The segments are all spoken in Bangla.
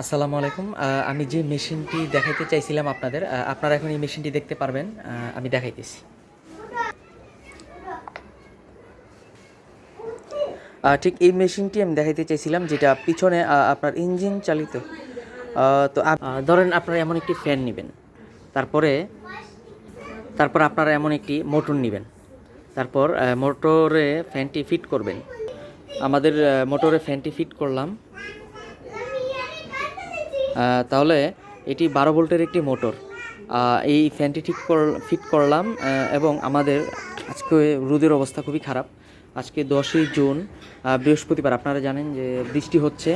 আসসালামু আলাইকুম। আমি যে মেশিনটি দেখাইতে চাইছিলাম আপনাদের, আপনারা এখন এই মেশিনটি দেখতে পারবেন। আমি দেখাইতেছি। ঠিক এই মেশিনটি আমি দেখাইতে চাইছিলাম যেটা পিছনে আপনার ইঞ্জিন চালিত। তো ধরেন আপনারা এমন একটি ফ্যান নিবেন, তারপরে আপনারা এমন একটি মোটর নিবেন, তারপর মোটরে ফ্যানটি ফিট করবেন। আমাদের মোটরে ফ্যানটি ফিট করলাম। তাহলে এটি 12 ভোল্টের একটি মোটর। এই ফ্যানটি ফিট করলাম এবং আমাদের আজকে রোদের অবস্থা খুবই খারাপ। আজকে 10ই জুন, বৃহস্পতিবার। আপনারা জানেন যে বৃষ্টি হচ্ছে।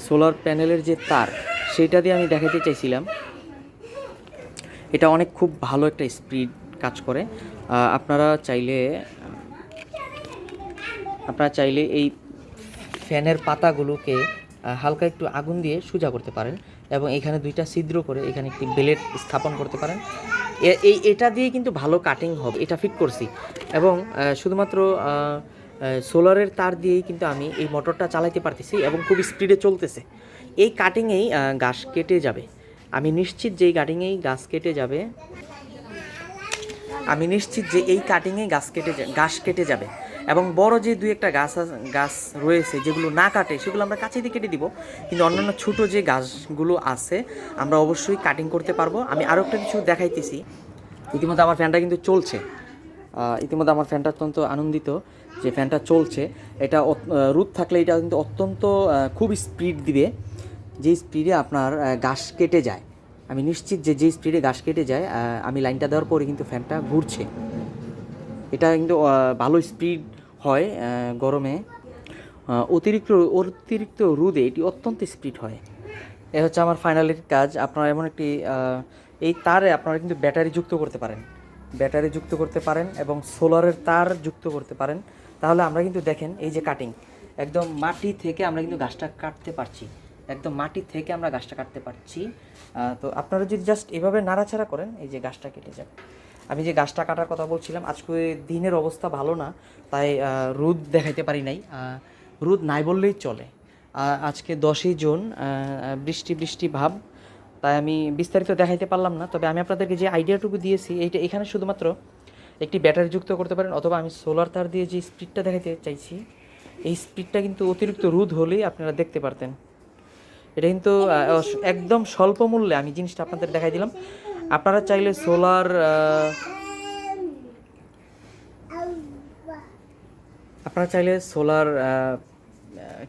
সোলার প্যানেলের যে তার, সেইটা দিয়ে আমি দেখাতে চাইছিলাম এটা অনেক খুব ভালো একটা স্পিড কাজ করে। আপনারা চাইলে এই ফ্যানের পাতাগুলোকে হালকা একটু আগুন দিয়ে সোজা করতে পারেন এবং এখানে দুইটা ছিদ্র করে এখানে একটি ব্লেড স্থাপন করতে পারেন। এটা দিয়ে কিন্তু ভালো কাটিং হবে। এটা ফিট করছি এবং শুধুমাত্র সোলারের তার দিয়েই কিন্তু আমি এই মোটরটা চালাইতে পারতেছি এবং খুব স্পিডে চলতেছে। এই কাটিংয়েই গাছ কেটে যাবে। আমি নিশ্চিত যে এই কাটিংয়েই গাছ কেটে যাবে। গাছ কেটে যাবে এবং বড় যে দুই একটা গাছ রয়েছে যেগুলো না কাটে সেগুলো আমরা কাছে দিয়ে কেটে দিব, কিন্তু অন্যান্য ছোটো যে গাছগুলো আছে আমরা অবশ্যই কাটিং করতে পারবো। আমি আরও একটা কিছু দেখাইতেছি। ইতিমধ্যে আমার ফ্যানটা কিন্তু চলছে। আমার ফ্যানটা অত্যন্ত আনন্দিত যে ফ্যানটা চলছে। এটা রোদ থাকলে এটা কিন্তু অত্যন্ত খুব স্পিড দিবে, যে স্পিডে আপনার গাছ কেটে যায়। আমি নিশ্চিত যে স্পিডে গাছ কেটে যায়, আমি লাইনটা দেওয়ার পরে কিন্তু ফ্যানটা ঘুরছে। এটা কিন্তু ভালো স্পিড হয় গরমে। অতিরিক্ত রোদে এটি অত্যন্ত স্পিড হয়। এ হচ্ছে আমার ফাইনালের কাজ। আপনারা এমন একটি এই তারে আপনারা কিন্তু ব্যাটারি যুক্ত করতে পারেন এবং সোলারের তার যুক্ত করতে পারেন। তাহলে আমরা কিন্তু দেখেন এই যে কাটিং, একদম মাটি থেকে আমরা কিন্তু গাছটা কাটতে পারছি। তো আপনারা যদি জাস্ট এভাবে নাড়াচাড়া করেন, এই যে গাছটা কেটে যাবে। আমি যে গাছটা কাটার কথা বলছিলাম, আজকে দিনের অবস্থা ভালো না, তাই রোদ দেখাইতে পারি নাই। রোদ নাই বললেই চলে। আজকে 10ই জুন, বৃষ্টি ভাব, তাই আমি বিস্তারিত দেখাইতে পারলাম না। তবে আমি আপনাদেরকে যে আইডিয়াটুকু দিয়েছি, এখানে শুধুমাত্র একটি ব্যাটারি যুক্ত করতে পারেন, অথবা আমি সোলার তার দিয়ে যে স্পিডটা দেখাইতে চাইছি এই স্পিডটা কিন্তু অতিরিক্ত রোদ হলেই আপনারা দেখতে পারতেন। এটা কিন্তু একদম স্বল্প মূল্যে আমি জিনিসটা আপনাদের দেখাই দিলাম। আপনারা চাইলে সোলার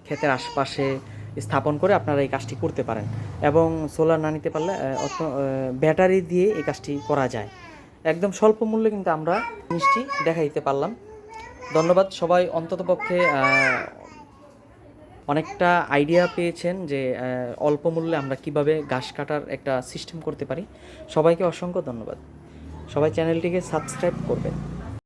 ক্ষেতের আশপাশে স্থাপন করে আপনারা এই কাজটি করতে পারেন এবং সোলার না নিতে পারলে ব্যাটারি দিয়ে এই কাজটি করা যায়। একদম স্বল্প মূল্যে কিন্তু আমরা জিনিসটি দেখাই দিতে পারলাম। ধন্যবাদ সবাই। অন্ততপক্ষে অনেকটা আইডিয়া পেয়েছেন যে অল্প মূল্যে আমরা কিভাবে গাছ কাটার একটা সিস্টেম করতে পারি। সবাইকে অসংখ্য ধন্যবাদ। সবাই চ্যানেলটিকে সাবস্ক্রাইব করবেন।